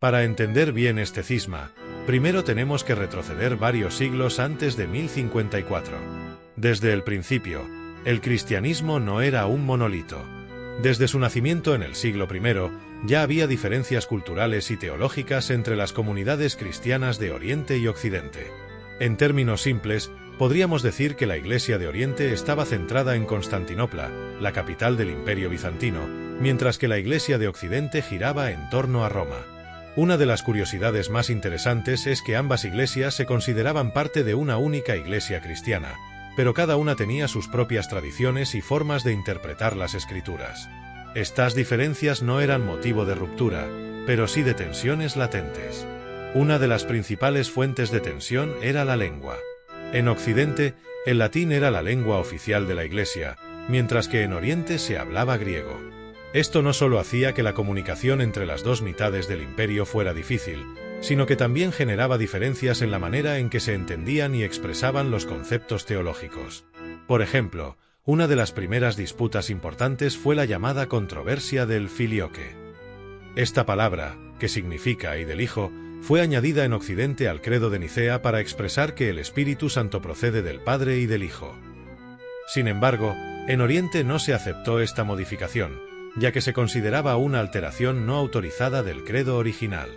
Para entender bien este cisma, primero tenemos que retroceder varios siglos antes de 1054. Desde el principio, el cristianismo no era un monolito. Desde su nacimiento en el siglo I, ya había diferencias culturales y teológicas entre las comunidades cristianas de Oriente y Occidente. En términos simples, podríamos decir que la Iglesia de Oriente estaba centrada en Constantinopla, la capital del Imperio bizantino, mientras que la Iglesia de Occidente giraba en torno a Roma. Una de las curiosidades más interesantes es que ambas iglesias se consideraban parte de una única iglesia cristiana, pero cada una tenía sus propias tradiciones y formas de interpretar las Escrituras. Estas diferencias no eran motivo de ruptura, pero sí de tensiones latentes. Una de las principales fuentes de tensión era la lengua. En Occidente, el latín era la lengua oficial de la Iglesia, mientras que en Oriente se hablaba griego. Esto no solo hacía que la comunicación entre las dos mitades del imperio fuera difícil, sino que también generaba diferencias en la manera en que se entendían y expresaban los conceptos teológicos. Por ejemplo, una de las primeras disputas importantes fue la llamada controversia del filioque. Esta palabra, que significa «y del Hijo», fue añadida en Occidente al credo de Nicea para expresar que el Espíritu Santo procede del Padre y del Hijo. Sin embargo, en Oriente no se aceptó esta modificación, ya que se consideraba una alteración no autorizada del credo original.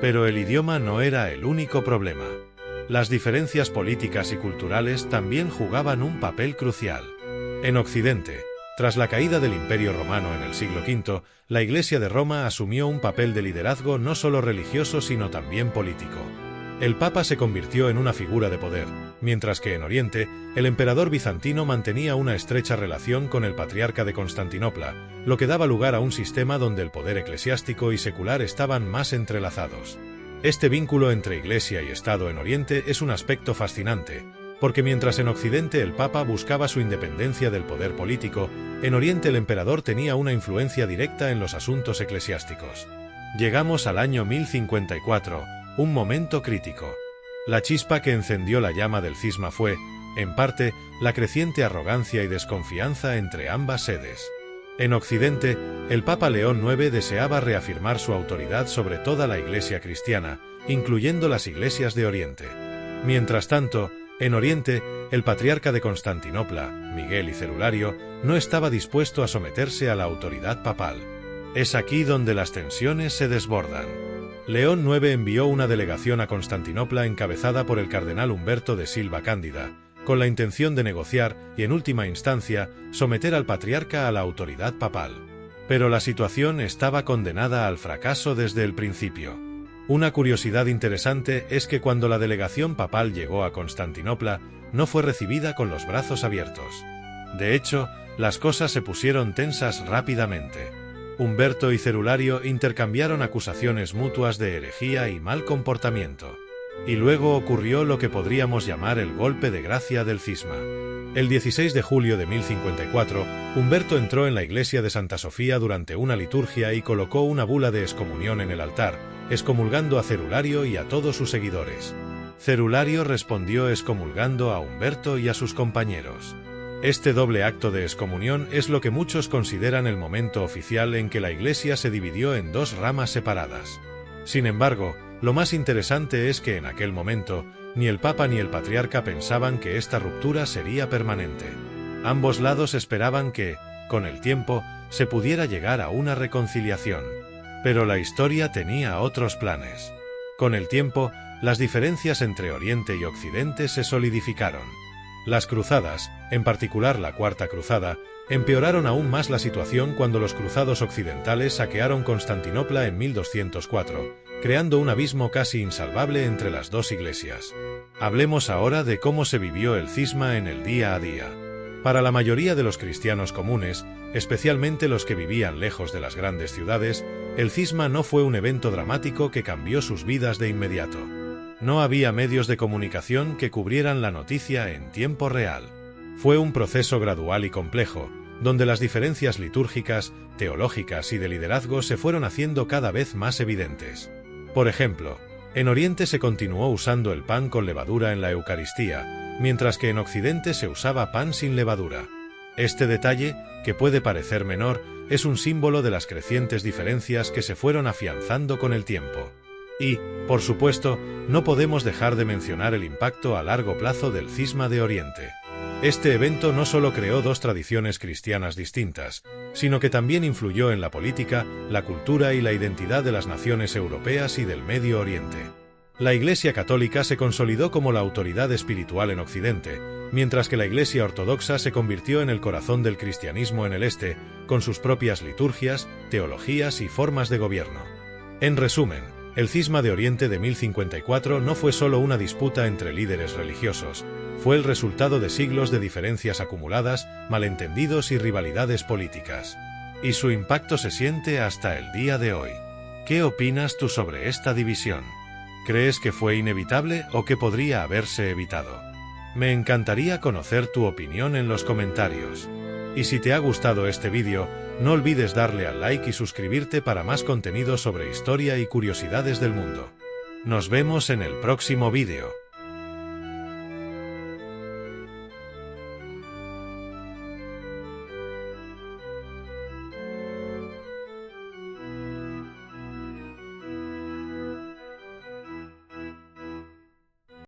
Pero el idioma no era el único problema. Las diferencias políticas y culturales también jugaban un papel crucial. En Occidente, tras la caída del Imperio Romano en el siglo V, la Iglesia de Roma asumió un papel de liderazgo no solo religioso sino también político. El Papa se convirtió en una figura de poder, mientras que en Oriente, el emperador bizantino mantenía una estrecha relación con el patriarca de Constantinopla, lo que daba lugar a un sistema donde el poder eclesiástico y secular estaban más entrelazados. Este vínculo entre Iglesia y Estado en Oriente es un aspecto fascinante, porque mientras en Occidente el Papa buscaba su independencia del poder político, en Oriente el emperador tenía una influencia directa en los asuntos eclesiásticos. Llegamos al año 1054, un momento crítico. La chispa que encendió la llama del cisma fue, en parte, la creciente arrogancia y desconfianza entre ambas sedes. En Occidente, el Papa León IX deseaba reafirmar su autoridad sobre toda la Iglesia cristiana, incluyendo las iglesias de Oriente. Mientras tanto, en Oriente, el patriarca de Constantinopla, Miguel y Cerulario, no estaba dispuesto a someterse a la autoridad papal. Es aquí donde las tensiones se desbordan. León IX envió una delegación a Constantinopla encabezada por el cardenal Humberto de Silva Cándida, con la intención de negociar y, en última instancia, someter al patriarca a la autoridad papal. Pero la situación estaba condenada al fracaso desde el principio. Una curiosidad interesante es que cuando la delegación papal llegó a Constantinopla, no fue recibida con los brazos abiertos. De hecho, las cosas se pusieron tensas rápidamente. Humberto y Cerulario intercambiaron acusaciones mutuas de herejía y mal comportamiento. Y luego ocurrió lo que podríamos llamar el golpe de gracia del cisma. El 16 de julio de 1054, Humberto entró en la iglesia de Santa Sofía durante una liturgia y colocó una bula de excomunión en el altar, excomulgando a Cerulario y a todos sus seguidores. Cerulario respondió excomulgando a Humberto y a sus compañeros. Este doble acto de excomunión es lo que muchos consideran el momento oficial en que la Iglesia se dividió en dos ramas separadas. Sin embargo, lo más interesante es que en aquel momento, ni el Papa ni el Patriarca pensaban que esta ruptura sería permanente. Ambos lados esperaban que, con el tiempo, se pudiera llegar a una reconciliación. Pero la historia tenía otros planes. Con el tiempo, las diferencias entre Oriente y Occidente se solidificaron. Las cruzadas, en particular la Cuarta Cruzada, empeoraron aún más la situación cuando los cruzados occidentales saquearon Constantinopla en 1204, creando un abismo casi insalvable entre las dos iglesias. Hablemos ahora de cómo se vivió el cisma en el día a día. Para la mayoría de los cristianos comunes, especialmente los que vivían lejos de las grandes ciudades, el cisma no fue un evento dramático que cambió sus vidas de inmediato. No había medios de comunicación que cubrieran la noticia en tiempo real. Fue un proceso gradual y complejo, donde las diferencias litúrgicas, teológicas y de liderazgo se fueron haciendo cada vez más evidentes. Por ejemplo, en Oriente se continuó usando el pan con levadura en la Eucaristía, mientras que en Occidente se usaba pan sin levadura. Este detalle, que puede parecer menor, es un símbolo de las crecientes diferencias que se fueron afianzando con el tiempo. Y, por supuesto, no podemos dejar de mencionar el impacto a largo plazo del Cisma de Oriente. Este evento no solo creó dos tradiciones cristianas distintas, sino que también influyó en la política, la cultura y la identidad de las naciones europeas y del Medio Oriente. La Iglesia Católica se consolidó como la autoridad espiritual en Occidente, mientras que la Iglesia Ortodoxa se convirtió en el corazón del cristianismo en el Este, con sus propias liturgias, teologías y formas de gobierno. En resumen, el Cisma de Oriente de 1054 no fue solo una disputa entre líderes religiosos, fue el resultado de siglos de diferencias acumuladas, malentendidos y rivalidades políticas. Y su impacto se siente hasta el día de hoy. ¿Qué opinas tú sobre esta división? ¿Crees que fue inevitable o que podría haberse evitado? Me encantaría conocer tu opinión en los comentarios. Y si te ha gustado este vídeo, no olvides darle al like y suscribirte para más contenido sobre historia y curiosidades del mundo. Nos vemos en el próximo vídeo.